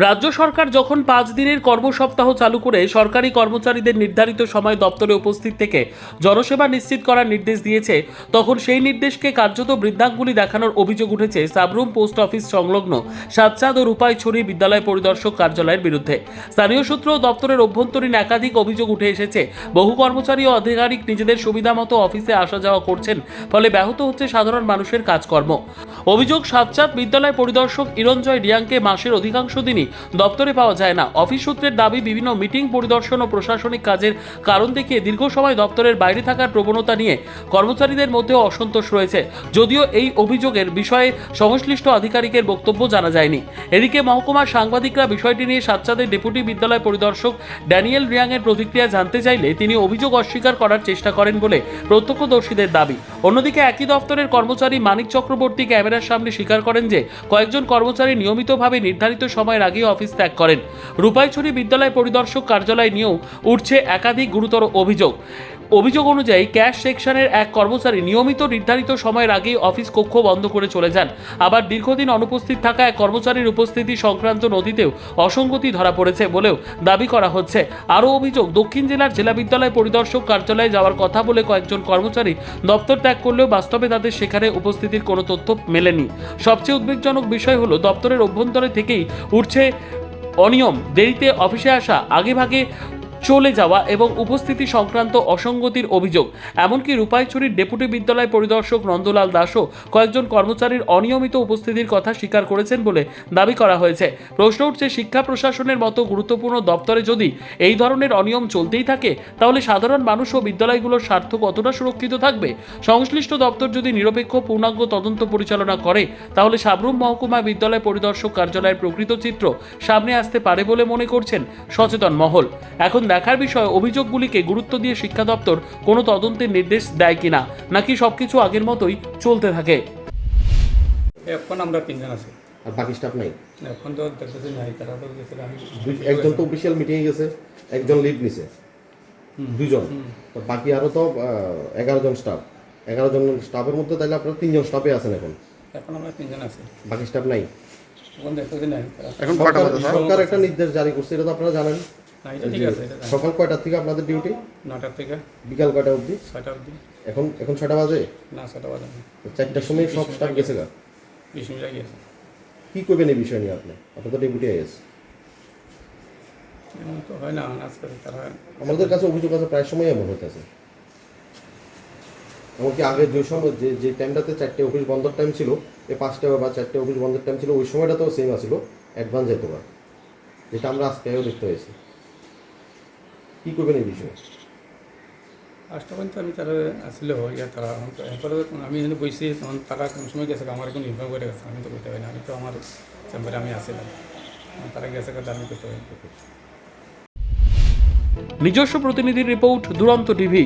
রাজ্য সরকার যখন 5 দিনের কর্মসপ্তাহ চালু করে সরকারি কর্মচারীদের নির্ধারিত সময় দপ্তরে উপস্থিত থেকে জনসেবা নিশ্চিত করার নির্দেশ দিয়েছে, তখন সেই নির্দেশকে কার্যত বৃদ্ধাঙ্গুলি দেখানোর অভিযোগ উঠেছে সাবরুম পোস্ট অফিস সংলগ্ন সাতচাঁদ ও রূপাইছড়ি বিদ্যালয় পরিদর্শক কার্যালয়ের বিরুদ্ধে। স্থানীয় সূত্র ও দপ্তরের অভ্যন্তরীণ একাধিক অভিযোগ উঠে এসেছে। বহু কর্মচারী ও আধিকারিক নিজেদের সুবিধা মতো অফিসে আসা যাওয়া করছেন, ফলে ব্যাহত হচ্ছে সাধারণ মানুষের কাজকর্ম। অভিযোগ, সাতচাঁদ বিদ্যালয় পরিদর্শক ইরঞ্জয় রিয়াংকে মাসের অধিকাংশ দিনই দপ্তরে পাওয়া যায় না। অফিস সূত্রের দাবি, বিভিন্ন মিটিং, পরিদর্শন ও প্রশাসনিক কাজের কারণ দেখিয়ে দীর্ঘ সময় দপ্তরের বাইরে থাকার প্রবণতা নিয়ে কর্মচারীদের মধ্যেও অসন্তোষ রয়েছে। যদিও এই অভিযোগের বিষয়ে সংশ্লিষ্ট আধিকারিকের বক্তব্য জানা যায়নি। এদিকে মহকুমার সাংবাদিকরা বিষয়টি নিয়ে সাতচাঁদের ডেপুটি বিদ্যালয় পরিদর্শক ড্যানিয়েল রিয়াংয়ের প্রতিক্রিয়া জানতে চাইলে তিনি অভিযোগ অস্বীকার করার চেষ্টা করেন বলে প্রত্যক্ষদর্শীদের দাবি। অন্যদিকে একই দপ্তরের কর্মচারী মানিক চক্রবর্তী ক্যামেরার সামনে স্বীকার করেন যে কয়েকজন কর্মচারী নিয়মিতভাবে নির্ধারিত সময়ের আগে অফিস ত্যাগ করেন। রূপাইছড়ি বিদ্যালয় পরিদর্শক কার্যালয় নিয়েও উঠছে একাধিক গুরুতর অভিযোগ অনুযায়ী ক্যাশ সেকশনের এক কর্মচারী নিয়মিত নির্ধারিত সময়ের আগেই অফিস কক্ষ বন্ধ করে চলে যান। আবার দীর্ঘদিন অনুপস্থিত থাকা এক কর্মচারীর উপস্থিতি সংক্রান্ত নথিতেও অসঙ্গতি ধরা পড়েছে বলেও দাবি করা হচ্ছে। আরও অভিযোগ, দক্ষিণ জেলার জেলা বিদ্যালয় পরিদর্শক কার্যালয়ে যাওয়ার কথা বলে কয়েকজন কর্মচারী দপ্তর ত্যাগ করলেও বাস্তবে তাদের সেখানে উপস্থিতির কোনো তথ্য মেলেনি। সবচেয়ে উদ্বেগজনক বিষয় হলো দপ্তরের অভ্যন্তরে থেকেই উঠছে অনিয়ম, দেরিতে অফিসে আসা, আগেভাগে চলে যাওয়া এবং উপস্থিতি সংক্রান্ত অসঙ্গতির অভিযোগ। এমনকি রূপাইছড়ির ডেপুটি বিদ্যালয় পরিদর্শক নন্দলাল দাসও কয়েকজন কর্মচারীর অনিয়মিত উপস্থিতির কথা স্বীকার করেছেন বলে দাবি করা হয়েছে। প্রশ্ন উঠছে, শিক্ষা প্রশাসনের মতো গুরুত্বপূর্ণ দপ্তরে যদি এই ধরনের অনিয়ম চলতেই থাকে, তাহলে সাধারণ মানুষ ও বিদ্যালয়গুলোর স্বার্থ কতটা সুরক্ষিত থাকবে? সংশ্লিষ্ট দপ্তর যদি নিরপেক্ষ পূর্ণাঙ্গ তদন্ত পরিচালনা করে, তাহলে সাবরুম মহকুমা বিদ্যালয় পরিদর্শক কার্যালয়ের প্রকৃত চিত্র সামনে আসতে পারে বলে মনে করছেন সচেতন মহল। এখন দেখার বিষয়, অভিযোগগুলিকে গুরুত্ব দিয়ে শিক্ষা দপ্তর কোনো তদন্তের নির্দেশ দেয় কিনা, নাকি সবকিছু আগের মতোই চলতে থাকে। এখন আমরা তিনজন আছি, আর বাকি স্টাফ নাই। এখন তো দেখতেছি নাই, তারা তো গেছে। একজন তো অফিসিয়াল মিটিংয়ে গেছে, একজন লিভ নিছে, দুজন। তো বাকি আরো তো 11 জন স্টাফ। 11 জন স্টাফের মধ্যে তাহলে আপনারা 3 জন স্টাফে আছেন এখন আমরা তিনজন আছি, বাকি স্টাফ নাই। এখন দেখতেছি নাই। এখন কয়টা বাজে? সরকার একটা নির্দেশ জারি করছে, এটা তো আপনারা জানেন। না, এটা ঠিক আছে। সকাল কয়টা থেকে আপনাদের ডিউটি? 9টা থেকে বিকাল কয়টা অবধি? 6টা অবধি। এখন 6টা বাজে না, 6টা বাজে না, 4টার সময় সব স্টাফ গেছে গা। 20 মিনিট আগে আছে। কি করবেন এই বিষয় নিয়ে আপনি তো ডেপুটি আইএস? এমন তো হয় না আজকাল। তারা আমাদের কাছে অভিযোগ আছে, প্রায় সময় এমন হতেছে। এমনকি আগে যে সময় যে টাইমটাতে 4টে অফিস বন্ধের টাইম ছিল, এই 5টা বা 4টে অফিস বন্ধের টাইম ছিল, ওই সময়টাতেও সেম আসছিল, অ্যাডভান্স যেত না, যেটা আমরা আজকেও দেখতে হয়েছে। কী করবেন এই বিষয়ে? ফার্স্ট পর্যন্ত আমি তারা আসলে ইয়া তারা এরপরে আমি যখন বসছি তখন তারা কোন সময় গেছে, আমার এখন নির্ভর করে গেছে, আমি তো করতে পারি না। আমি তো আমার চেম্বারে আমি আসছিলাম, তারা গেছে কথা আমি করতে পারি। নিজস্ব প্রতিনিধির রিপোর্ট, দুরন্ত টিভি।